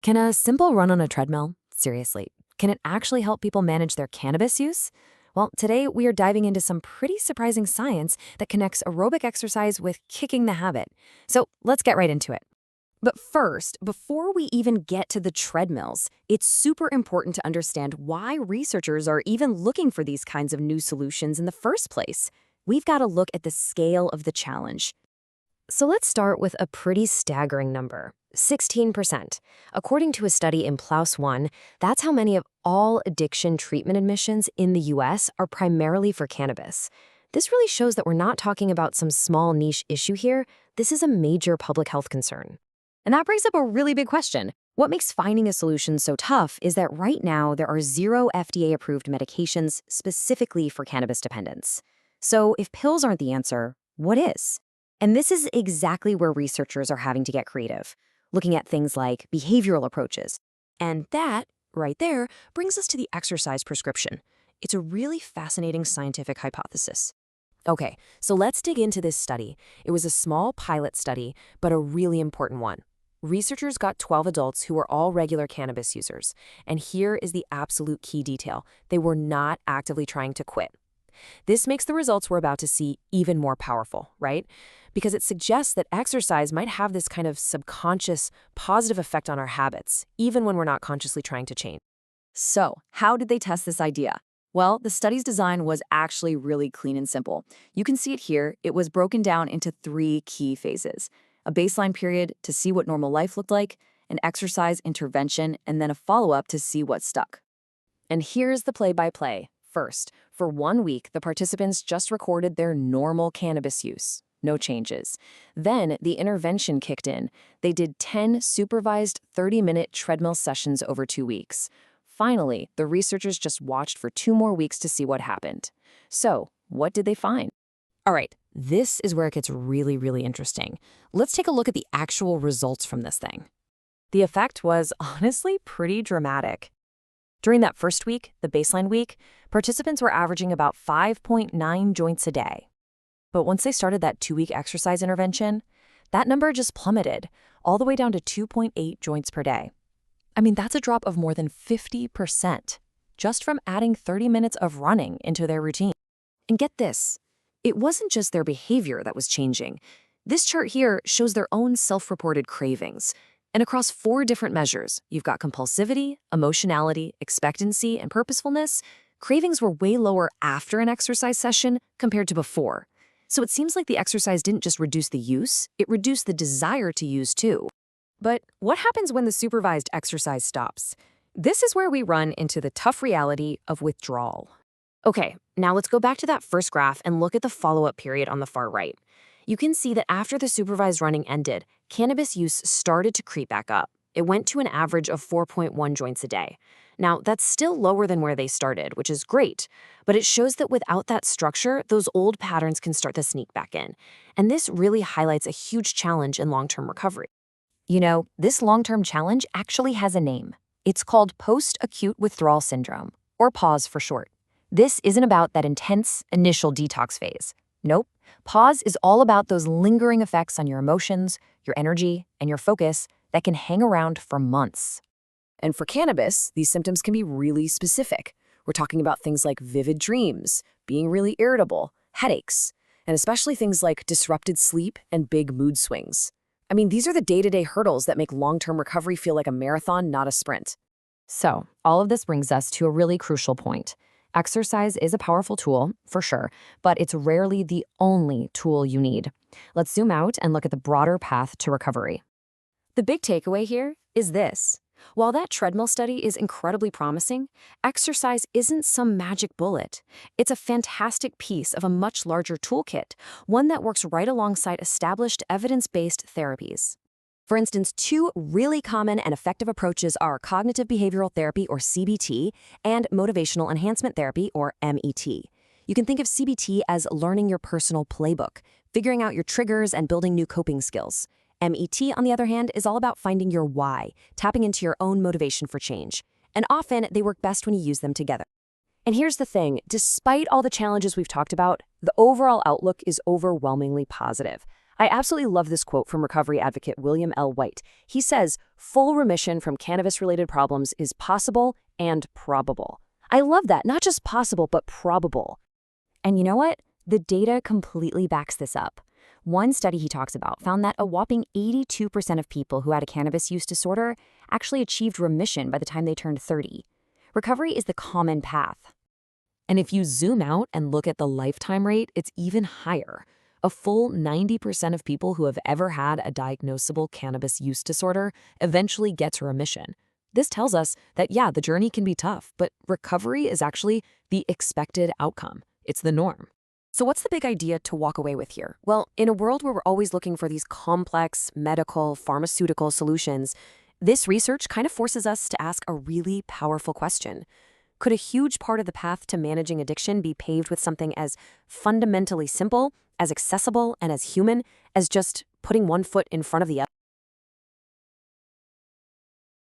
Can a simple run on a treadmill, seriously, can it actually help people manage their cannabis use? Well, today we are diving into some pretty surprising science that connects aerobic exercise with kicking the habit. So let's get right into it. But first, before we even get to the treadmills, it's super important to understand why researchers are even looking for these kinds of new solutions in the first place. We've got to look at the scale of the challenge. So let's start with a pretty staggering number, 16%. According to a study in PLOS One, that's how many of all addiction treatment admissions in the US are primarily for cannabis. This really shows that we're not talking about some small niche issue here. This is a major public health concern. And that brings up a really big question. What makes finding a solution so tough is that right now there are 0 FDA-approved medications specifically for cannabis dependence. So if pills aren't the answer, what is? And this is exactly where researchers are having to get creative, looking at things like behavioral approaches. And that, right there, brings us to the exercise prescription. It's a really fascinating scientific hypothesis. Okay, so let's dig into this study. It was a small pilot study, but a really important one. Researchers got 12 adults who were all regular cannabis users. And here is the absolute key detail. They were not actively trying to quit. This makes the results we're about to see even more powerful, right? Because it suggests that exercise might have this kind of subconscious positive effect on our habits, even when we're not consciously trying to change. So, how did they test this idea? Well, the study's design was actually really clean and simple. You can see it here. It was broken down into 3 key phases: a baseline period to see what normal life looked like, an exercise intervention, and then a follow-up to see what stuck. And here's the play-by-play. First, for 1 week, the participants just recorded their normal cannabis use. No changes. Then the intervention kicked in. They did 10 supervised 30-minute treadmill sessions over 2 weeks. Finally, the researchers just watched for 2 more weeks to see what happened. So, what did they find? All right, this is where it gets really, really interesting. Let's take a look at the actual results from this thing. The effect was honestly pretty dramatic. During that first week, the baseline week, participants were averaging about 5.9 joints a day. But once they started that 2-week exercise intervention, that number just plummeted, all the way down to 2.8 joints per day. I mean, that's a drop of more than 50%, just from adding 30 minutes of running into their routine. And get this, it wasn't just their behavior that was changing. This chart here shows their own self-reported cravings. And across 4 different measures, you've got compulsivity, emotionality, expectancy, and purposefulness. Cravings were way lower after an exercise session compared to before. So it seems like the exercise didn't just reduce the use, it reduced the desire to use too. But what happens when the supervised exercise stops? This is where we run into the tough reality of withdrawal. Okay, now let's go back to that first graph and look at the follow-up period on the far right. You can see that after the supervised running ended, cannabis use started to creep back up. It went to an average of 4.1 joints a day. Now, that's still lower than where they started, which is great, but it shows that without that structure, those old patterns can start to sneak back in. And this really highlights a huge challenge in long-term recovery. You know, this long-term challenge actually has a name. It's called post-acute withdrawal syndrome, or PAWS for short. This isn't about that intense initial detox phase. Nope. PAWS is all about those lingering effects on your emotions, your energy, and your focus that can hang around for months. And for cannabis, these symptoms can be really specific. We're talking about things like vivid dreams, being really irritable, headaches, and especially things like disrupted sleep and big mood swings. I mean, these are the day-to-day hurdles that make long-term recovery feel like a marathon, not a sprint. So, all of this brings us to a really crucial point. Exercise is a powerful tool, for sure, but it's rarely the only tool you need. Let's zoom out and look at the broader path to recovery. The big takeaway here is this. While that treadmill study is incredibly promising, exercise isn't some magic bullet. It's a fantastic piece of a much larger toolkit, one that works right alongside established evidence-based therapies. For instance, 2 really common and effective approaches are cognitive behavioral therapy, or CBT, and motivational enhancement therapy, or MET. You can think of CBT as learning your personal playbook, figuring out your triggers and building new coping skills. MET, on the other hand, is all about finding your why, tapping into your own motivation for change. And often, they work best when you use them together. And here's the thing, despite all the challenges we've talked about, the overall outlook is overwhelmingly positive. I absolutely love this quote from recovery advocate William L. White. He says, full remission from cannabis-related problems is possible and probable. I love that, not just possible, but probable. And you know what? The data completely backs this up. One study he talks about found that a whopping 82% of people who had a cannabis use disorder actually achieved remission by the time they turned 30. Recovery is the common path. And if you zoom out and look at the lifetime rate, it's even higher. A full 90% of people who have ever had a diagnosable cannabis use disorder eventually get to remission. This tells us that, yeah, the journey can be tough, but recovery is actually the expected outcome. It's the norm. So what's the big idea to walk away with here? Well, in a world where we're always looking for these complex medical, pharmaceutical solutions, this research kind of forces us to ask a really powerful question. Could a huge part of the path to managing addiction be paved with something as fundamentally simple, as accessible, and as human as just putting one foot in front of the other?